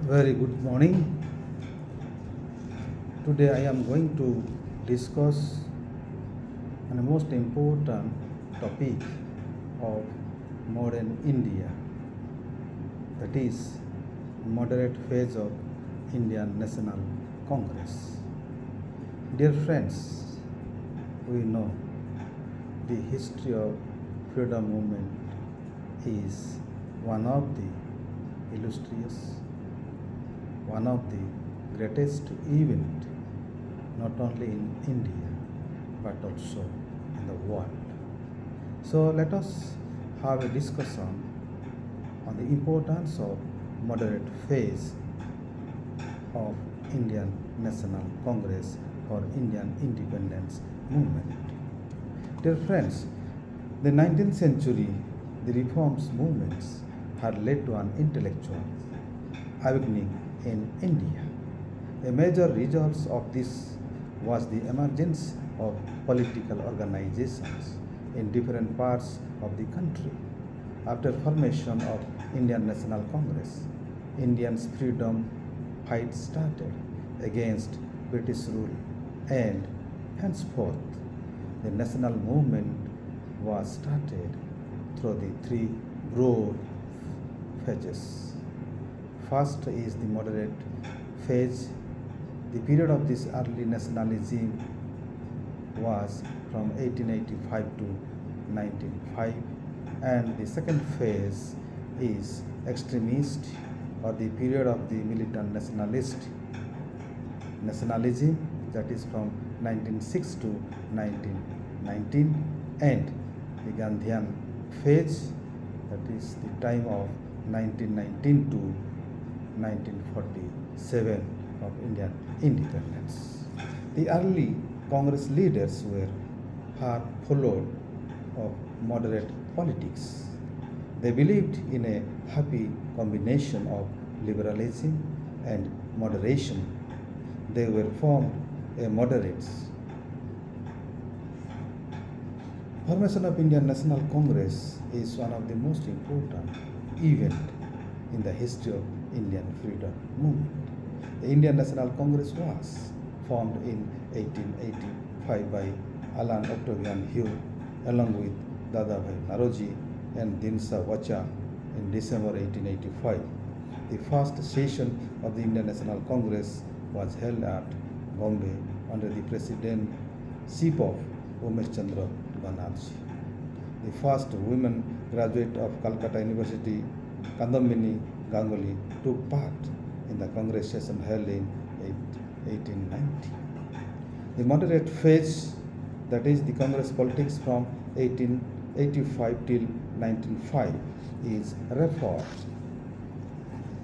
Very good morning. Today I am going to discuss on the most important topic of modern India, that is moderate phase of Indian National Congress. Dear friends, we know the history of freedom movement is one of the illustrious, one of the greatest event not only in India but also in the world. So let us have a discussion on the importance of moderate phase of Indian National Congress or Indian independence movement. Dear friends, the 19th century, the reforms movements had led to an intellectual awakening in India. A major result of this was the emergence of political organizations in different parts of the country. After formation of Indian National Congress, Indians' freedom fight started against British rule, and henceforth the national movement was started through the three broad phases. First is the moderate phase. The period of this early nationalism was from 1885 to 1905, and the second phase is extremist or the period of the militant nationalism, that is from 1906 to 1919, and the Gandhian phase, that is the time of 1919 to 1947 of Indian independence. The early Congress leaders were hard followers of moderate politics. They believed in a happy combination of liberalism and moderation. They were formed a moderates. Formation of Indian National Congress is one of the most important events in the history of Indian freedom movement. The Indian National Congress was formed in 1885 by Alan Octavian Hugh along with Dadabhai Naroji and Dinsa Wacha in December 1885. The first session of the Indian National Congress was held at Bombay under the presidency of Umesh Chandra Banerjee. The first women graduate of Calcutta University, Kandamini Ganguly, took part in the Congress session held in 1890. The moderate phase, that is the Congress politics from 1885 till 1905, is referred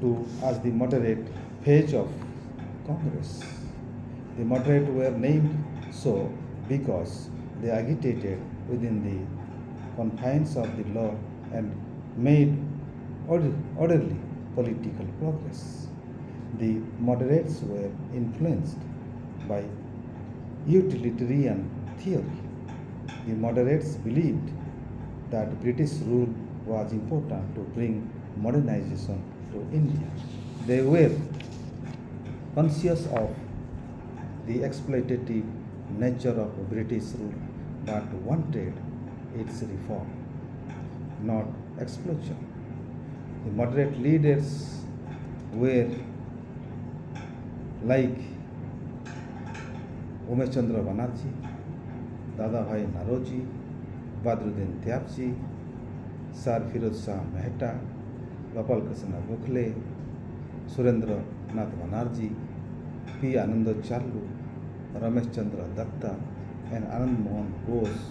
to as the moderate phase of Congress. The moderate were named so because they agitated within the confines of the law and made orderly political progress. The moderates were influenced by utilitarian theory. The moderates believed that British rule was important to bring modernization to India. They were conscious of the exploitative nature of British rule but wanted its reform, not explosion. The moderate leaders were like Umesh Chandra Banerjee, Dadabhai Naroji, Badruddin Tyabji, Sir Firoz Shah Mehta, Gopal Krishna Gokhale, Surendra Nath Banerjee, P. Anand Charlu, Ramesh Chandra Datta, and Anand Mohan Bose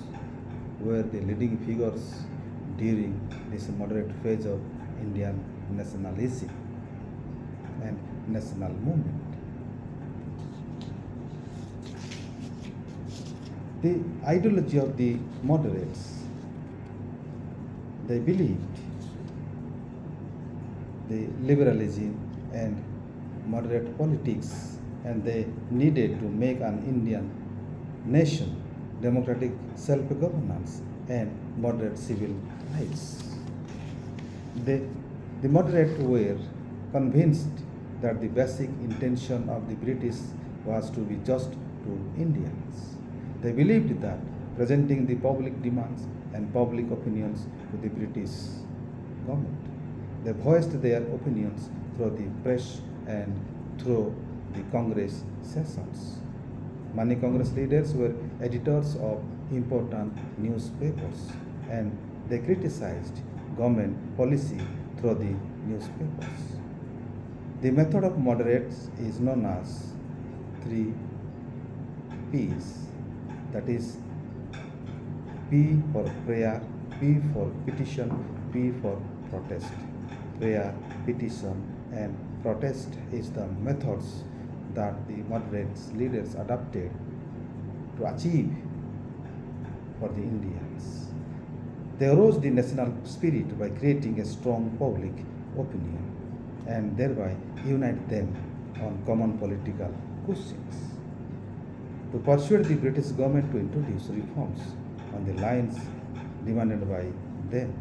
were the leading figures during this moderate phase of Indian nationalism and national movement. The ideology of the moderates, they believed the liberalism and moderate politics, and they needed to make an Indian nation democratic self-governance and moderate civil rights. The moderate were convinced that the basic intention of the British was to be just to Indians. They believed that presenting the public demands and public opinions to the British government. They voiced their opinions through the press and through the Congress sessions. Many Congress leaders were editors of important newspapers and they criticized government policy through the newspapers. The method of moderates is known as 3 P's, that is P for prayer, P for petition, P for protest. Prayer, petition, and protest is the methods that the moderate leaders adopted to achieve for the Indians. They aroused the national spirit by creating a strong public opinion and thereby unite them on common political questions. To persuade the British government to introduce reforms on the lines demanded by them.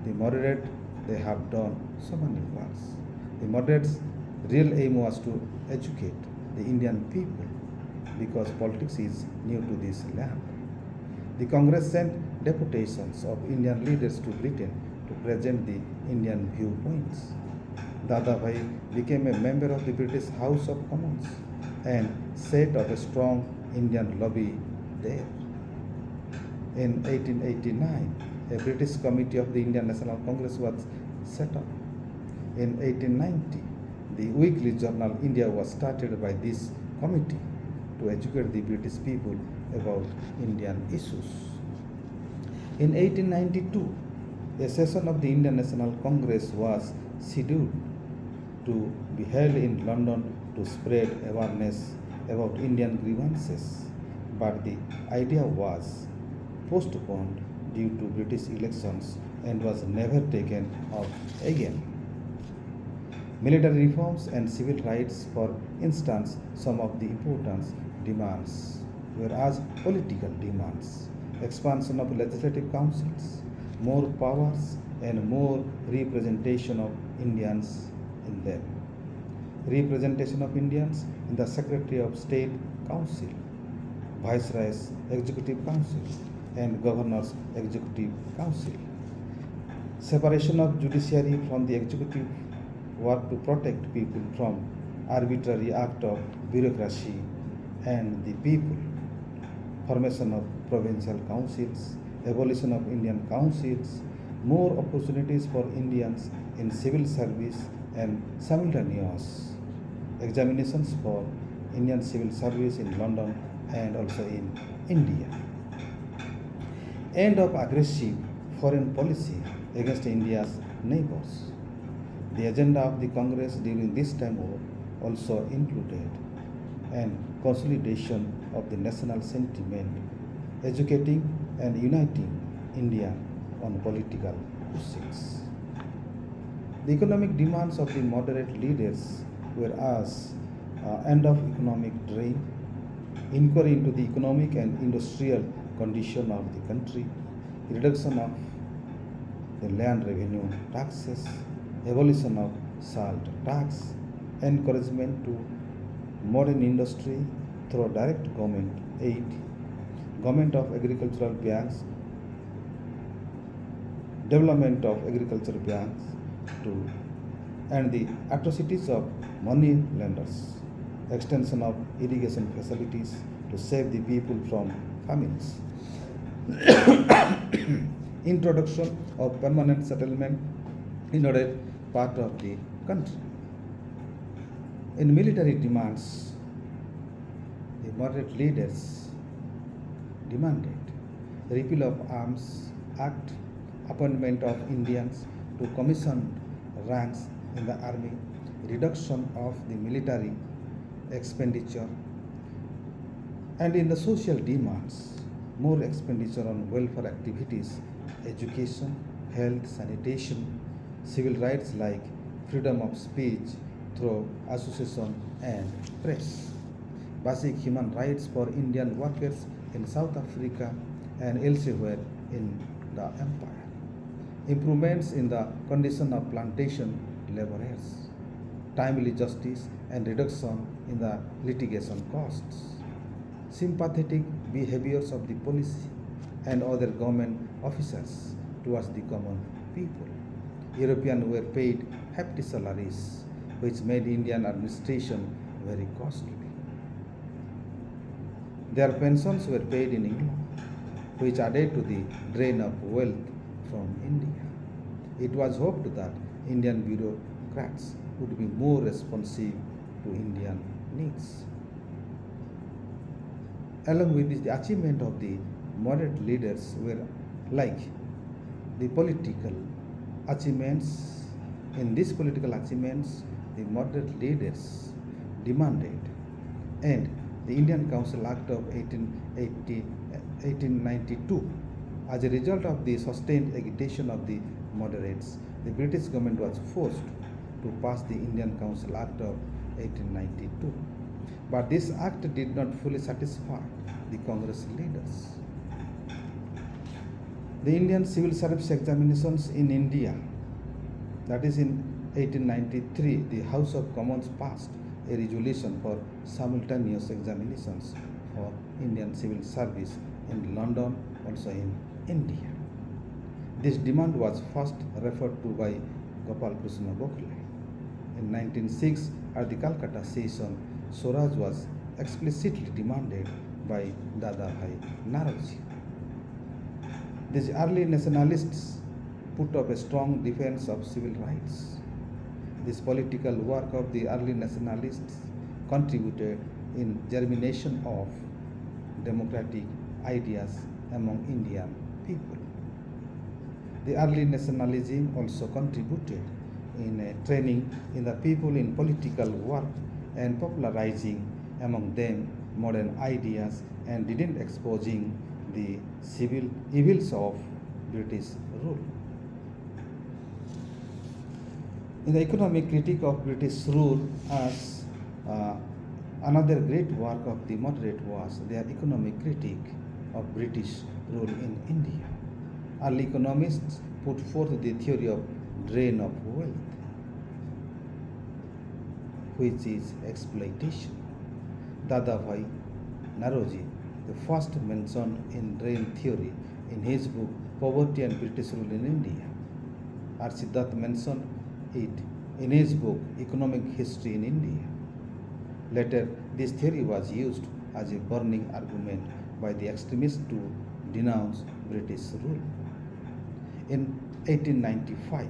The moderate, they have done so many works. The moderates' real aim was to educate the Indian people because politics is new to this land. The Congress sent deputations of Indian leaders to Britain to present the Indian viewpoints. Dadabhai became a member of the British House of Commons and set up a strong Indian lobby there. In 1889, a British committee of the Indian National Congress was set up. In 1890, the weekly journal India was started by this committee to educate the British people about Indian issues. In 1892, a session of the Indian National Congress was scheduled to be held in London to spread awareness about Indian grievances, but the idea was postponed due to British elections and was never taken up again. Military reforms and civil rights, for instance, some of the important demands, whereas political demands, expansion of legislative councils, more powers and more representation of Indians in them. Representation of Indians in the Secretary of State Council, Viceroy's Executive Council, and Governor's Executive Council. Separation of judiciary from the executive work to protect people from arbitrary act of bureaucracy and the people. Formation of provincial councils, abolition of Indian councils, more opportunities for Indians in civil service and simultaneous examinations for Indian civil service in London and also in India. End of aggressive foreign policy against India's neighbors. The agenda of the Congress during this time also included and consolidation of the national sentiment, educating and uniting India on political issues. The economic demands of the moderate leaders were as end of economic drain, inquiry into the economic and industrial condition of the country, reduction of the land revenue taxes, abolition of salt tax, encouragement to modern industry through direct government aid, government of agricultural banks, development of agricultural banks and the atrocities of money lenders, extension of irrigation facilities to save the people from famines, introduction of permanent settlement in other part of the country. In military demands, the moderate leaders demanded the repeal of Arms Act, appointment of Indians to commissioned ranks in the army, reduction of the military expenditure, and in the social demands, more expenditure on welfare activities, education, health, sanitation, civil rights like freedom of speech through association and press, basic human rights for Indian workers in South Africa and elsewhere in the empire, improvements in the condition of plantation laborers, timely justice and reduction in the litigation costs, sympathetic behaviors of the police and other government officers towards the common people. Europeans were paid hefty salaries, which made Indian administration very costly. Their pensions were paid in England, which added to the drain of wealth from India. It was hoped that Indian bureaucrats would be more responsive to Indian needs. Along with this, the achievement of the moderate leaders were like the political achievements. In these political achievements, the moderate leaders demanded, and the Indian Council Act of 1892, as a result of the sustained agitation of the moderates, the British government was forced to pass the Indian Council Act of 1892. But this act did not fully satisfy the Congress leaders. The Indian civil service examinations in India, that is in 1893, the House of Commons passed a resolution for simultaneous examinations for Indian civil service in London, also in India. This demand was first referred to by Gopal Krishna Gokhale. In 1906, at the Calcutta session, Swaraj was explicitly demanded by Dadabhai Naroji. These early nationalists put up a strong defense of civil rights. This political work of the early nationalists contributed in germination of democratic ideas among Indian people. The early nationalism also contributed in training in the people in political work and popularizing among them modern ideas and didn't exposing the civil evils of British rule. In the economic critique of British rule, as another great work of the moderate was their economic critique of British rule in India. Early economists put forth the theory of drain of wealth, which is exploitation. Dadabhai Naroji, the first mentioned in drain theory in his book Poverty and British Rule in India. R. Siddharth mentioned it in his book Economic History in India. Later, this theory was used as a burning argument by the extremists to denounce British rule. In 1895,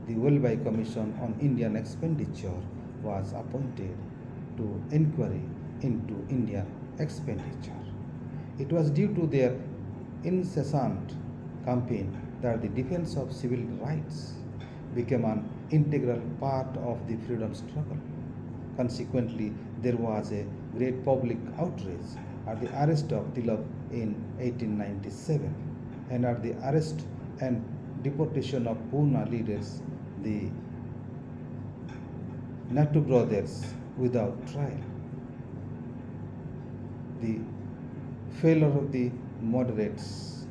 the Welby Commission on Indian Expenditure was appointed to inquiry into Indian expenditure. It was due to their incessant campaign that the defense of civil rights became an integral part of the freedom struggle. Consequently, there was a great public outrage at the arrest of Tilak in 1897 and at the arrest and deportation of Pune leaders, the Nattu brothers, without trial. The failure of the moderates,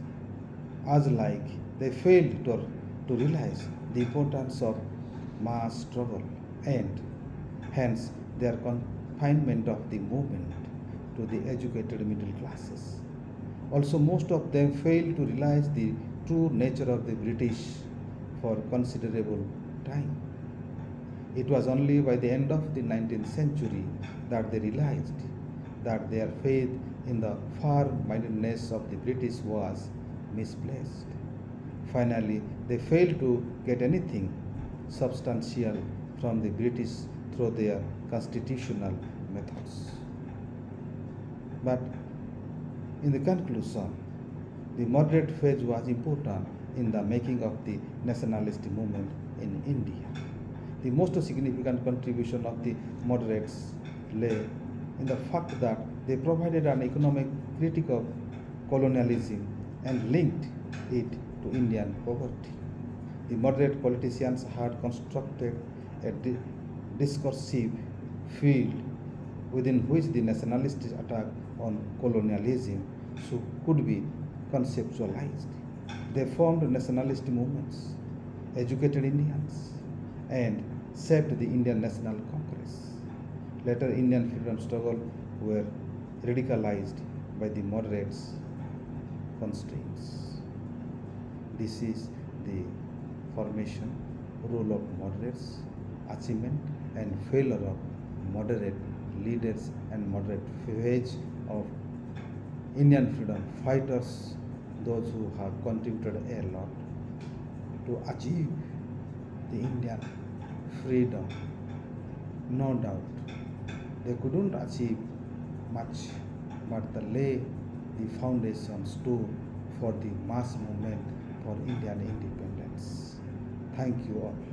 as like they failed to realize the importance of mass struggle and hence their confinement of the movement to the educated middle classes. Also, most of them failed to realize the true nature of the British for considerable time. It was only by the end of the 19th century that they realized that their faith in the far-mindedness of the British was misplaced. Finally, they failed to get anything substantial from the British through their constitutional methods. But in the conclusion, the moderate phase was important in the making of the nationalist movement in India. The most significant contribution of the moderates lay in the fact that they provided an economic critique of colonialism and linked it to Indian poverty. The moderate politicians had constructed a discursive field within which the nationalist attack on colonialism could be conceptualized. They formed nationalist movements, educated Indians, and shaped the Indian National Congress. Later, Indian freedom struggle were radicalized by the moderates' constraints. This is the formation, role of moderates, achievement and failure of moderate leaders and moderate phase of Indian freedom fighters, those who have contributed a lot to achieve the Indian freedom. No doubt, they couldn't achieve much, but they lay the foundations too for the mass movement for Indian independence. Thank you all.